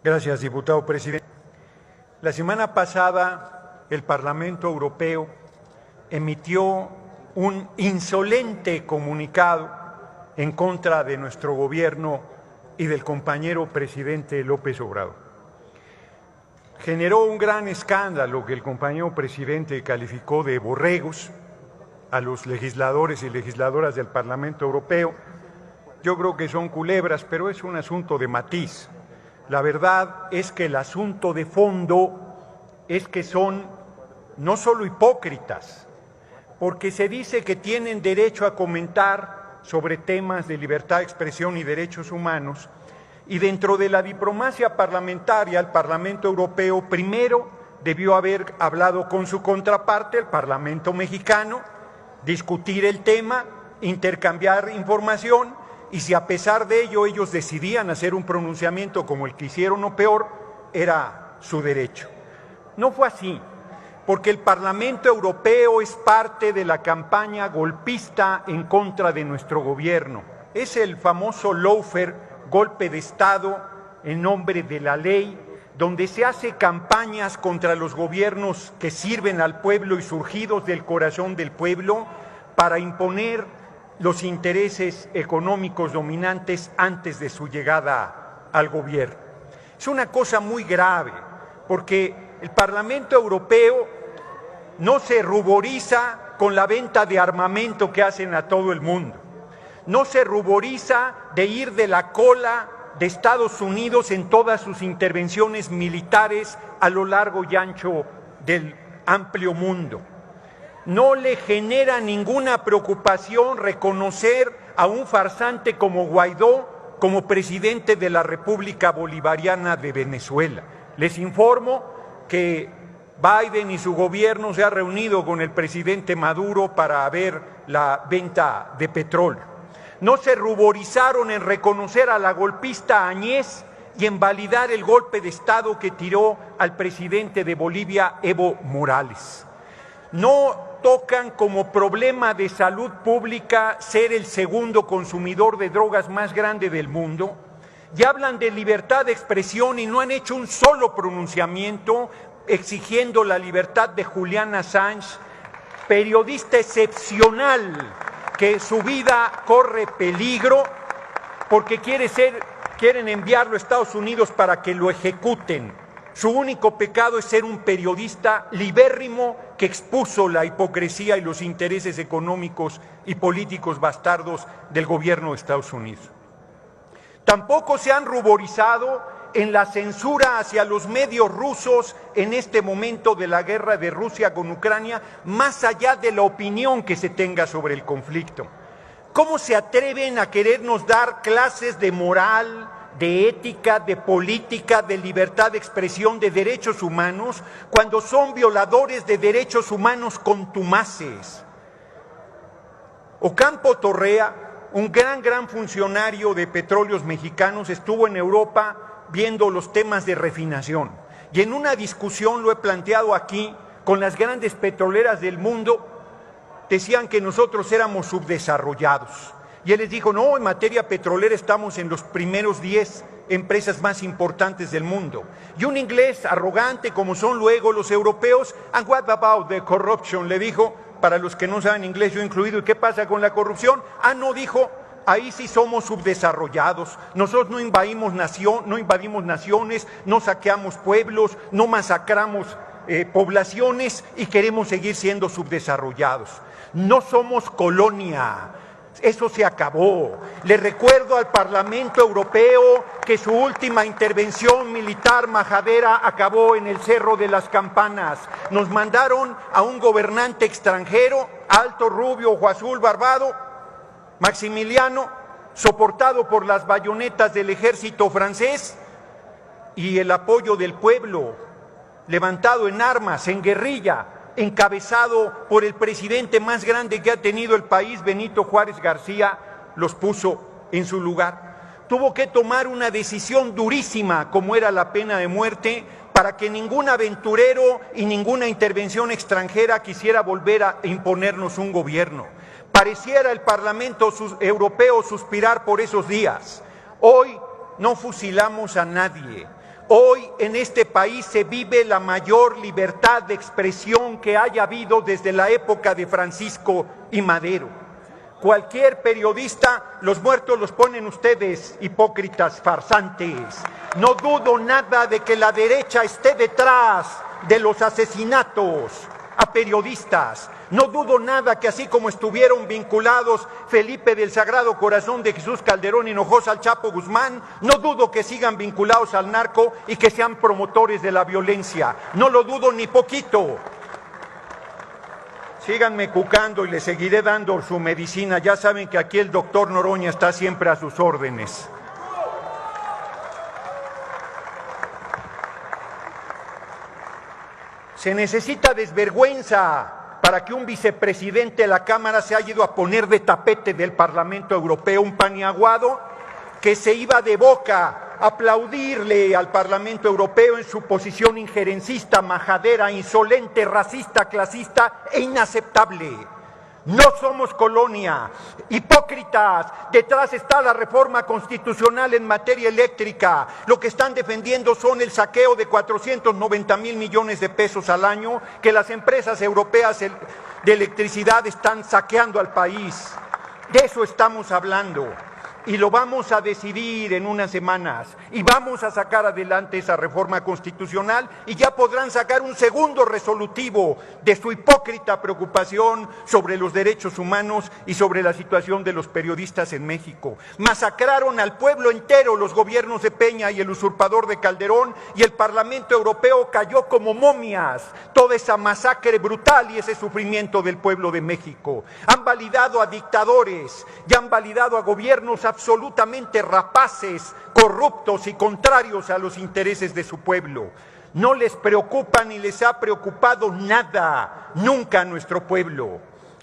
Gracias, diputado presidente. La semana pasada, el Parlamento Europeo emitió un insolente comunicado en contra de nuestro gobierno y del compañero presidente López Obrador. Generó un gran escándalo que el compañero presidente calificó de borregos a los legisladores y legisladoras del Parlamento Europeo. Yo creo que son culebras, pero es un asunto de matiz. La verdad es que el asunto de fondo es que son no solo hipócritas, porque se dice que tienen derecho a comentar sobre temas de libertad de expresión y derechos humanos, y dentro de la diplomacia parlamentaria, el Parlamento Europeo primero debió haber hablado con su contraparte, el Parlamento mexicano, discutir el tema, intercambiar información, y si a pesar de ello ellos decidían hacer un pronunciamiento como el que hicieron o peor, era su derecho. No fue así, porque el Parlamento Europeo es parte de la campaña golpista en contra de nuestro gobierno. Es el famoso lawfare, golpe de Estado en nombre de la ley, donde se hace campañas contra los gobiernos que sirven al pueblo y surgidos del corazón del pueblo para imponer los intereses económicos dominantes antes de su llegada al gobierno. Es una cosa muy grave, porque el Parlamento Europeo no se ruboriza con la venta de armamento que hacen a todo el mundo, no se ruboriza de ir de la cola de Estados Unidos en todas sus intervenciones militares a lo largo y ancho del amplio mundo. No le genera ninguna preocupación reconocer a un farsante como Guaidó como presidente de la República Bolivariana de Venezuela. Les informo que Biden y su gobierno se han reunido con el presidente Maduro para ver la venta de petróleo. No se ruborizaron en reconocer a la golpista Áñez y en validar el golpe de Estado que tiró al presidente de Bolivia, Evo Morales. No tocan como problema de salud pública ser el segundo consumidor de drogas más grande del mundo, y hablan de libertad de expresión y no han hecho un solo pronunciamiento exigiendo la libertad de Julian Assange, periodista excepcional que su vida corre peligro porque quieren enviarlo a Estados Unidos para que lo ejecuten. Su único pecado es ser un periodista libérrimo que expuso la hipocresía y los intereses económicos y políticos bastardos del gobierno de Estados Unidos. Tampoco se han ruborizado en la censura hacia los medios rusos en este momento de la guerra de Rusia con Ucrania, más allá de la opinión que se tenga sobre el conflicto. ¿Cómo se atreven a querernos dar clases de moral, de ética, de política, de libertad de expresión, de derechos humanos, cuando son violadores de derechos humanos contumaces? Ocampo Torrea, un gran funcionario de Petróleos Mexicanos, estuvo en Europa viendo los temas de refinación. Y en una discusión, lo he planteado aquí, con las grandes petroleras del mundo, decían que nosotros éramos subdesarrollados. Y él les dijo, no, en materia petrolera estamos en los primeros 10 empresas más importantes del mundo. Y un inglés arrogante, como son luego los europeos, and what about the corruption? Le dijo, para los que no saben inglés, yo incluido, ¿y qué pasa con la corrupción? No, dijo, ahí sí somos subdesarrollados. Nosotros no invadimos naciones, no saqueamos pueblos, no masacramos poblaciones y queremos seguir siendo subdesarrollados. No somos colonia. Eso se acabó. Le recuerdo al Parlamento Europeo que su última intervención militar majadera acabó en el Cerro de las Campanas. Nos mandaron a un gobernante extranjero, alto, rubio, ojo azul, barbado, Maximiliano, soportado por las bayonetas del ejército francés y el apoyo del pueblo, levantado en armas, en guerrilla, encabezado por el presidente más grande que ha tenido el país, Benito Juárez García, los puso en su lugar. Tuvo que tomar una decisión durísima, como era la pena de muerte, para que ningún aventurero y ninguna intervención extranjera quisiera volver a imponernos un gobierno. Pareciera el Parlamento Europeo suspirar por esos días. Hoy no fusilamos a nadie. Hoy en este país se vive la mayor libertad de expresión que haya habido desde la época de Francisco y Madero. Cualquier periodista, los muertos los ponen ustedes, hipócritas, farsantes. No dudo nada de que la derecha esté detrás de los asesinatos a periodistas. No dudo nada que así como estuvieron vinculados Felipe del Sagrado Corazón de Jesús Calderón Hinojosa al Chapo Guzmán, no dudo que sigan vinculados al narco y que sean promotores de la violencia. No lo dudo ni poquito. Síganme cucando y les seguiré dando su medicina. Ya saben que aquí el doctor Noroña está siempre a sus órdenes. Se necesita desvergüenza para que un vicepresidente de la Cámara se haya ido a poner de tapete del Parlamento Europeo, un paniaguado que se iba de boca a aplaudirle al Parlamento Europeo en su posición injerencista, majadera, insolente, racista, clasista e inaceptable. No somos colonia, hipócritas, detrás está la reforma constitucional en materia eléctrica. Lo que están defendiendo son el saqueo de 490,000 millones de pesos al año que las empresas europeas de electricidad están saqueando al país. De eso estamos hablando. Y lo vamos a decidir en unas semanas y vamos a sacar adelante esa reforma constitucional y ya podrán sacar un segundo resolutivo de su hipócrita preocupación sobre los derechos humanos y sobre la situación de los periodistas en México. Masacraron al pueblo entero los gobiernos de Peña y el usurpador de Calderón y el Parlamento Europeo cayó como momias. Toda esa masacre brutal y ese sufrimiento del pueblo de México. Han validado a dictadores y han validado a gobiernos absolutamente rapaces, corruptos y contrarios a los intereses de su pueblo. No les preocupa ni les ha preocupado nada, nunca a nuestro pueblo.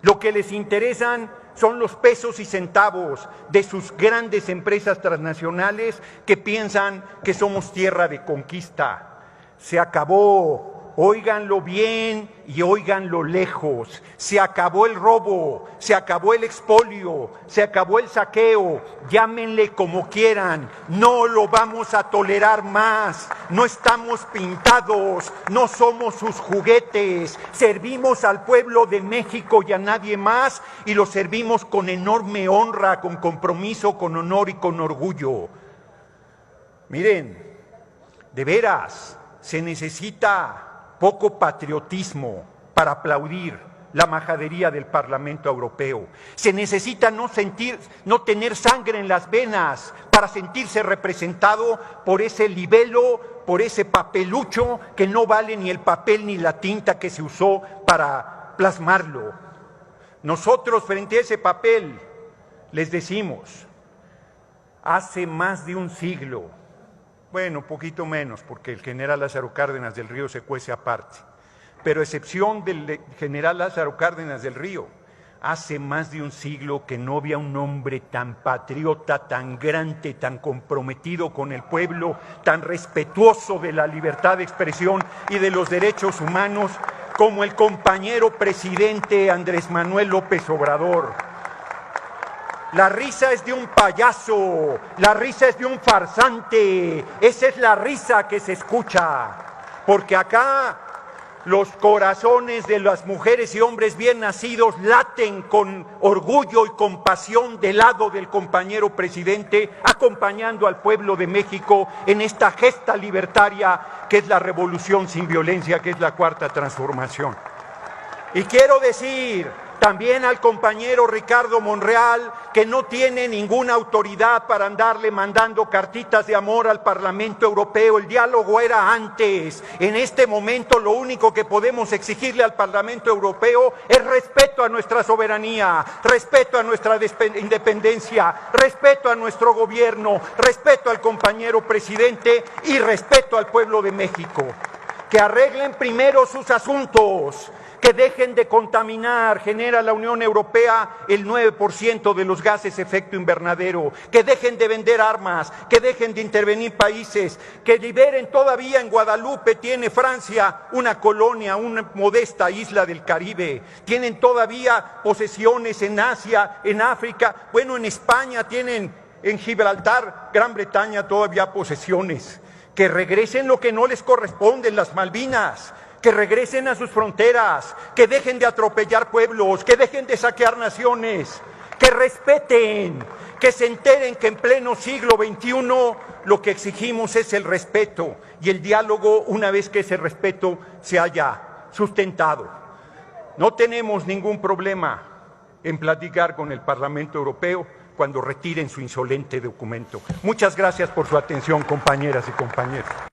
Lo que les interesan son los pesos y centavos de sus grandes empresas transnacionales que piensan que somos tierra de conquista. Se acabó. Óiganlo bien y óiganlo lejos. Se acabó el robo, se acabó el expolio, se acabó el saqueo, llámenle como quieran, no lo vamos a tolerar más. No estamos pintados, no somos sus juguetes, servimos al pueblo de México y a nadie más y lo servimos con enorme honra, con compromiso, con honor y con orgullo. Miren, de veras, se necesita poco patriotismo para aplaudir la majadería del Parlamento Europeo. Se necesita no tener sangre en las venas para sentirse representado por ese libelo, por ese papelucho que no vale ni el papel ni la tinta que se usó para plasmarlo. Nosotros frente a ese papel les decimos, hace más de un siglo, bueno, poquito menos, porque el general Lázaro Cárdenas del Río se cuece aparte. Pero a excepción del general Lázaro Cárdenas del Río, hace más de un siglo que no había un hombre tan patriota, tan grande, tan comprometido con el pueblo, tan respetuoso de la libertad de expresión y de los derechos humanos como el compañero presidente Andrés Manuel López Obrador. La risa es de un payaso, la risa es de un farsante, esa es la risa que se escucha, porque acá los corazones de las mujeres y hombres bien nacidos laten con orgullo y compasión del lado del compañero presidente, acompañando al pueblo de México en esta gesta libertaria que es la revolución sin violencia, que es la cuarta transformación. Y quiero decir también al compañero Ricardo Monreal, que no tiene ninguna autoridad para andarle mandando cartitas de amor al Parlamento Europeo. El diálogo era antes. En este momento lo único que podemos exigirle al Parlamento Europeo es respeto a nuestra soberanía, respeto a nuestra independencia, respeto a nuestro gobierno, respeto al compañero presidente y respeto al pueblo de México. Que arreglen primero sus asuntos, que dejen de contaminar. Genera la Unión Europea el 9% de los gases efecto invernadero, que dejen de vender armas, que dejen de intervenir países, que liberen. Todavía en Guadalupe tiene Francia una colonia, una modesta isla del Caribe, tienen todavía posesiones en Asia, en África, bueno, en España tienen en Gibraltar, Gran Bretaña, todavía posesiones. Que regresen lo que no les corresponde en las Malvinas, que regresen a sus fronteras, que dejen de atropellar pueblos, que dejen de saquear naciones, que respeten, que se enteren que en pleno siglo XXI lo que exigimos es el respeto y el diálogo una vez que ese respeto se haya sustentado. No tenemos ningún problema en platicar con el Parlamento Europeo cuando retiren su insolente documento. Muchas gracias por su atención, compañeras y compañeros.